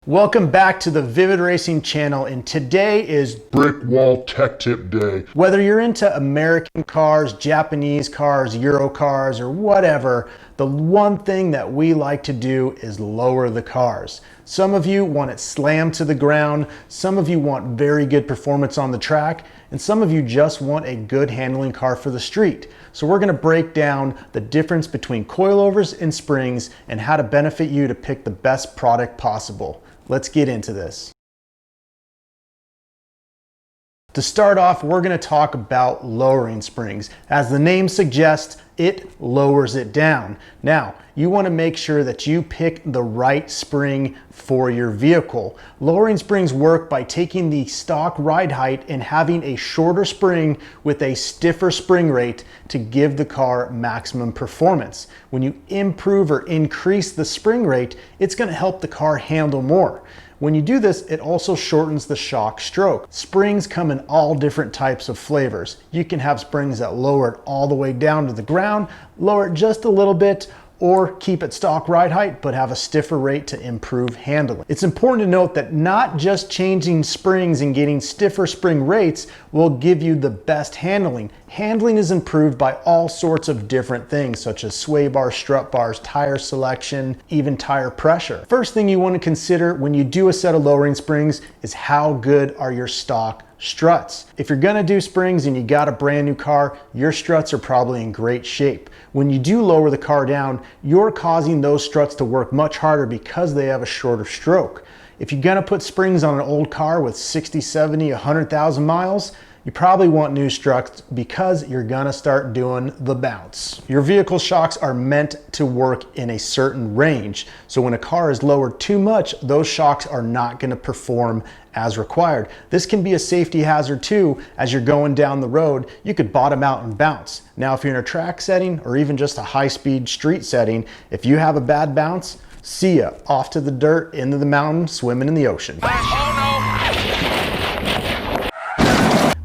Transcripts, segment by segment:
Welcome back to the Vivid Racing channel, and today is Brick Wall Tech Tip Day. Whether you're into American cars, Japanese cars, Euro cars, or whatever, the one thing that we like to do is lower the cars. Some of you want it slammed to the ground, some of you want very good performance on the track, and some of you just want a good handling car for the street. So we're gonna break down the difference between coilovers and springs and how to benefit you to pick the best product possible. Let's get into this. To start off, we're going to talk about lowering springs. As the name suggests, it lowers it down. Now, you want to make sure that you pick the right spring for your vehicle. Lowering springs work by taking the stock ride height and having a shorter spring with a stiffer spring rate to give the car maximum performance. When you improve or increase the spring rate, it's going to help the car handle more. When you do this, it also shortens the shock stroke. Springs come in all different types of flavors. You can have springs that lower it all the way down to the ground, lower it just a little bit, or keep it stock ride height but have a stiffer rate to improve handling. It's important to note that not just changing springs and getting stiffer spring rates will give you the best handling. Handling is improved by all sorts of different things such as sway bars, strut bars, tire selection, even tire pressure. First thing you want to consider when you do a set of lowering springs is how good are your stock struts. If you're gonna do springs and you got a brand new car, your struts are probably in great shape. When you do lower the car down, you're causing those struts to work much harder because they have a shorter stroke. If you're gonna put springs on an old car with 60, 70, 100,000 miles, you probably want new struts because you're gonna start doing the bounce. Your vehicle shocks are meant to work in a certain range. So when a car is lowered too much, those shocks are not gonna perform as required. This can be a safety hazard too. As you're going down the road, you could bottom out and bounce. Now, if you're in a track setting or even just a high-speed street setting, if you have a bad bounce, see ya. Off to the dirt, into the mountain, swimming in the ocean.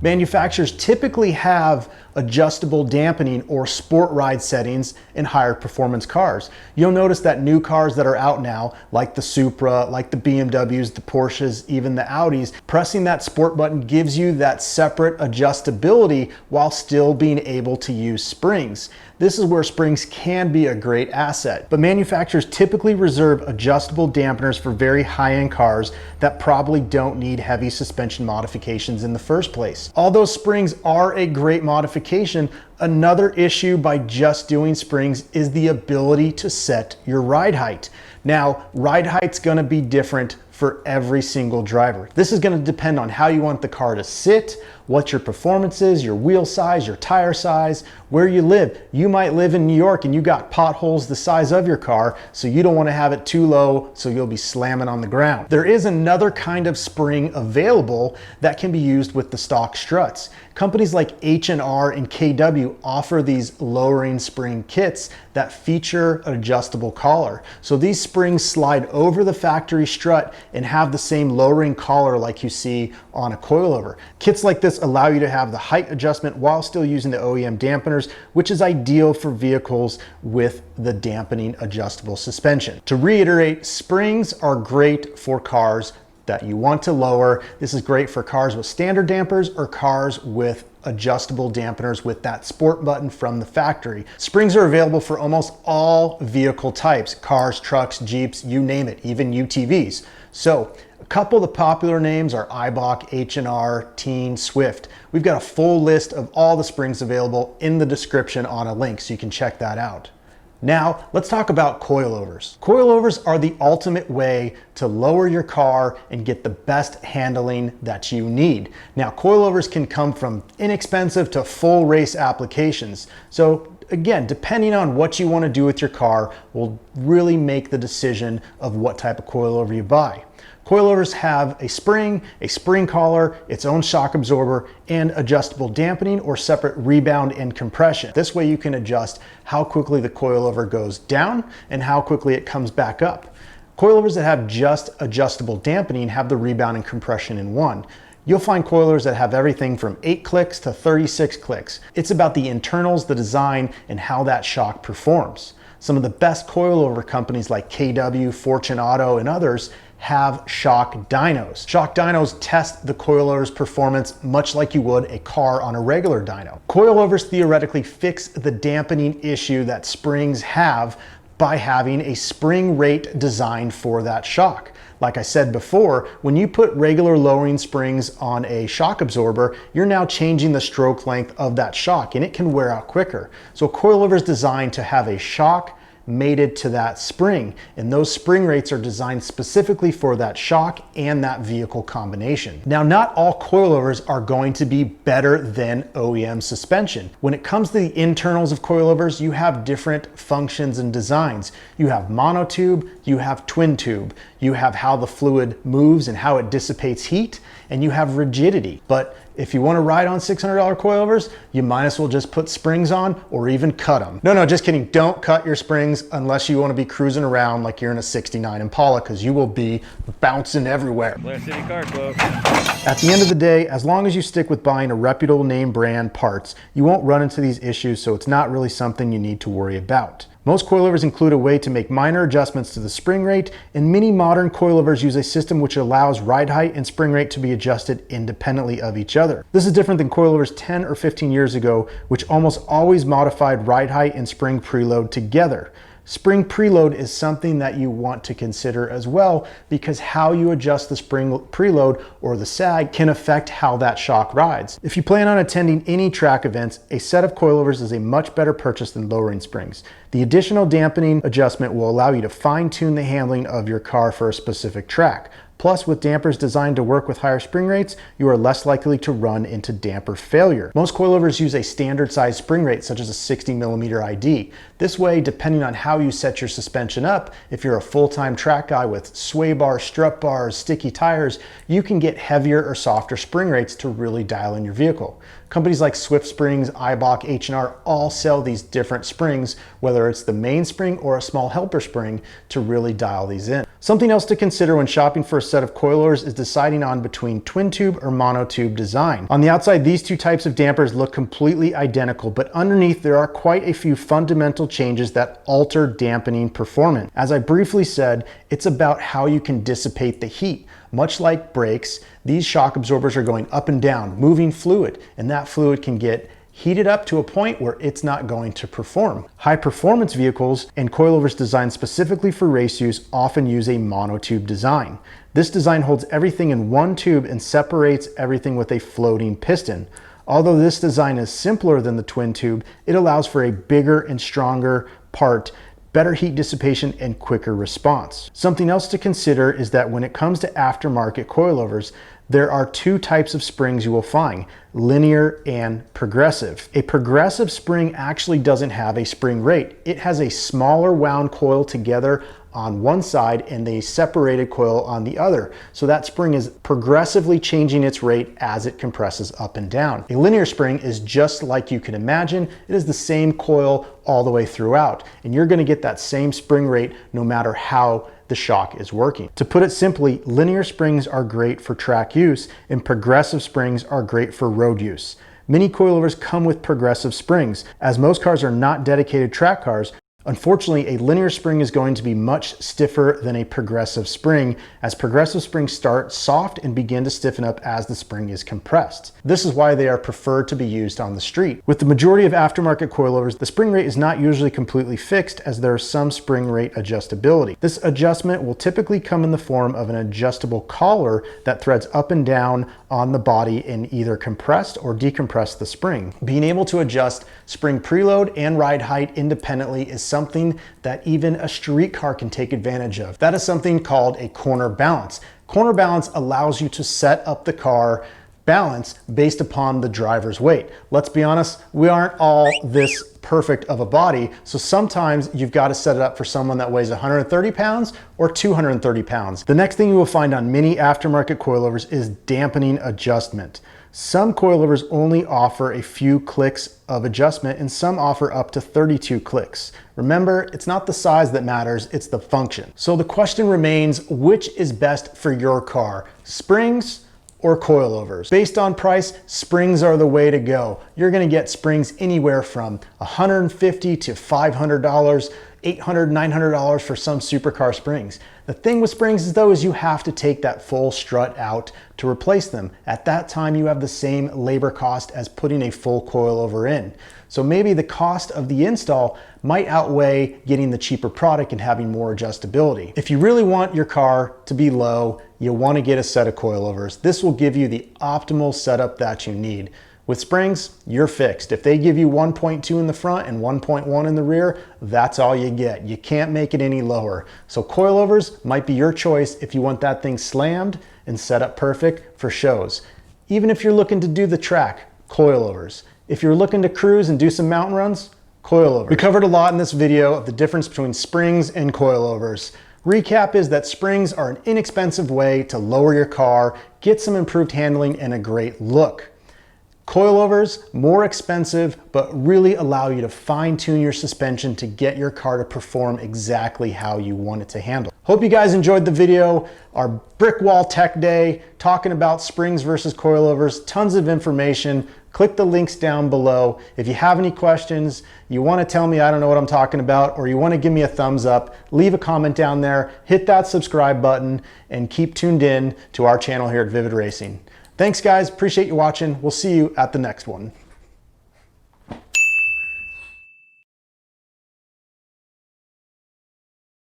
Manufacturers typically have adjustable dampening or sport ride settings in higher performance cars. You'll notice that new cars that are out now, like the Supra, like the BMWs, the Porsches, even the Audis, pressing that sport button gives you that separate adjustability while still being able to use springs. This is where springs can be a great asset, but manufacturers typically reserve adjustable dampeners for very high-end cars that probably don't need heavy suspension modifications in the first place. Although springs are a great modification, another issue by just doing springs is the ability to set your ride height. Now, ride height's gonna be different for every single driver. This is gonna depend on how you want the car to sit, what your performance is, your wheel size, your tire size, where you live. You might live in New York and you got potholes the size of your car, so you don't wanna have it too low so you'll be slamming on the ground. There is another kind of spring available that can be used with the stock struts. Companies like H&R and KW offer these lowering spring kits that feature an adjustable collar. So these springs slide over the factory strut and have the same lowering collar like you see on a coilover. Kits like this allow you to have the height adjustment while still using the OEM dampeners, which is ideal for vehicles with the dampening adjustable suspension. To reiterate, springs are great for cars that you want to lower. This is great for cars with standard dampers or cars with adjustable dampeners with that sport button from the factory. Springs are available for almost all vehicle types, cars, trucks, Jeeps, you name it, even UTVs. So a couple of the popular names are Eibach, H&R, Teen, Swift. We've got a full list of all the springs available in the description on a link, so you can check that out. Now, let's talk about coilovers. Coilovers are the ultimate way to lower your car and get the best handling that you need. Now, coilovers can come from inexpensive to full race applications. So again, depending on what you want to do with your car will really make the decision of what type of coilover you buy. Coilovers have a spring collar, its own shock absorber, and adjustable dampening or separate rebound and compression. This way you can adjust how quickly the coilover goes down and how quickly it comes back up. Coilovers that have just adjustable dampening have the rebound and compression in one. You'll find coilovers that have everything from 8 clicks to 36 clicks. It's about the internals, the design, and how that shock performs. Some of the best coilover companies like KW, Fortune Auto, and others have shock dynos. Shock dynos test the coilovers performance much like you would a car on a regular dyno. Coilovers theoretically fix the dampening issue that springs have by having a spring rate designed for that shock. Like I said before, when you put regular lowering springs on a shock absorber, you're now changing the stroke length of that shock and it can wear out quicker. So coilover is designed to have a shock mated to that spring, and those spring rates are designed specifically for that shock and that vehicle combination. Now, not all coilovers are going to be better than OEM suspension. When it comes to the internals of coilovers, you have different functions and designs. You have monotube, you have twin tube, you have how the fluid moves and how it dissipates heat, and you have rigidity. But if you want to ride on $600 coilovers, you might as well just put springs on or even cut them. No, just kidding. Don't cut your springs unless you want to be cruising around like you're in a '69 Impala, because you will be bouncing everywhere. Blair City Car Quote. At the end of the day, as long as you stick with buying a reputable name brand parts, you won't run into these issues, so it's not really something you need to worry about. Most coilovers include a way to make minor adjustments to the spring rate, and many modern coilovers use a system which allows ride height and spring rate to be adjusted independently of each other. This is different than coilovers 10 or 15 years ago, which almost always modified ride height and spring preload together. Spring preload is something that you want to consider as well, because how you adjust the spring preload or the sag can affect how that shock rides. If you plan on attending any track events, a set of coilovers is a much better purchase than lowering springs. The additional dampening adjustment will allow you to fine-tune the handling of your car for a specific track. Plus, with dampers designed to work with higher spring rates, you are less likely to run into damper failure. Most coilovers use a standard size spring rate, such as a 60mm ID. This way, depending on how you set your suspension up, if you're a full-time track guy with sway bars, strut bars, sticky tires, you can get heavier or softer spring rates to really dial in your vehicle. Companies like Swift Springs, Eibach, H&R all sell these different springs, whether it's the main spring or a small helper spring, to really dial these in. Something else to consider when shopping for a set of coilovers is deciding on between twin tube or monotube design. On the outside, these two types of dampers look completely identical, but underneath there are quite a few fundamental changes that alter dampening performance. As I briefly said, it's about how you can dissipate the heat. Much like brakes, these shock absorbers are going up and down, moving fluid, and that fluid can get heated up to a point where it's not going to perform. High performance vehicles and coilovers designed specifically for race use often use a monotube design. This design holds everything in one tube and separates everything with a floating piston. Although this design is simpler than the twin tube, it allows for a bigger and stronger part, better heat dissipation, and quicker response. Something else to consider is that when it comes to aftermarket coilovers, there are two types of springs you will find: linear and progressive. A progressive spring actually doesn't have a spring rate. It has a smaller wound coil together on one side and a separated coil on the other. So that spring is progressively changing its rate as it compresses up and down. A linear spring is just like you can imagine. It is the same coil all the way throughout, and you're gonna get that same spring rate no matter how the shock is working. To put it simply, linear springs are great for track use and progressive springs are great for road use. Many coilovers come with progressive springs. As most cars are not dedicated track cars, unfortunately, a linear spring is going to be much stiffer than a progressive spring, as progressive springs start soft and begin to stiffen up as the spring is compressed. This is why they are preferred to be used on the street. With the majority of aftermarket coilovers, the spring rate is not usually completely fixed, as there is some spring rate adjustability. This adjustment will typically come in the form of an adjustable collar that threads up and down on the body and either compress or decompress the spring. Being able to adjust spring preload and ride height independently is something that even a street car can take advantage of. That is something called a corner balance. Corner balance allows you to set up the car balance based upon the driver's weight. Let's be honest, we aren't all this perfect of a body, so sometimes you've got to set it up for someone that weighs 130 pounds or 230 pounds. The next thing you will find on many aftermarket coilovers is dampening adjustment. Some coilovers only offer a few clicks of adjustment and some offer up to 32 clicks. Remember, it's not the size that matters, it's the function. So the question remains, which is best for your car? Springs or coilovers? Based on price, springs are the way to go. You're gonna get springs anywhere from $150 to $500, $800, $900 for some supercar springs. The thing with springs though is you have to take that full strut out to replace them. At that time, you have the same labor cost as putting a full coilover in. So maybe the cost of the install might outweigh getting the cheaper product and having more adjustability. If you really want your car to be low, you want to get a set of coilovers. This will give you the optimal setup that you need. With springs, you're fixed. If they give you 1.2 in the front and 1.1 in the rear, that's all you get. You can't make it any lower. So coilovers might be your choice if you want that thing slammed and set up perfect for shows. Even if you're looking to do the track, coilovers. If you're looking to cruise and do some mountain runs, coilovers. We covered a lot in this video of the difference between springs and coilovers. Recap is that springs are an inexpensive way to lower your car, get some improved handling and a great look. Coilovers, more expensive, but really allow you to fine-tune your suspension to get your car to perform exactly how you want it to handle. Hope you guys enjoyed the video, our brick wall tech day, talking about springs versus coilovers, tons of information. Click the links down below. If you have any questions, you want to tell me I don't know what I'm talking about, or you want to give me a thumbs up, leave a comment down there, hit that subscribe button, and keep tuned in to our channel here at Vivid Racing. Thanks guys, appreciate you watching. We'll see you at the next one.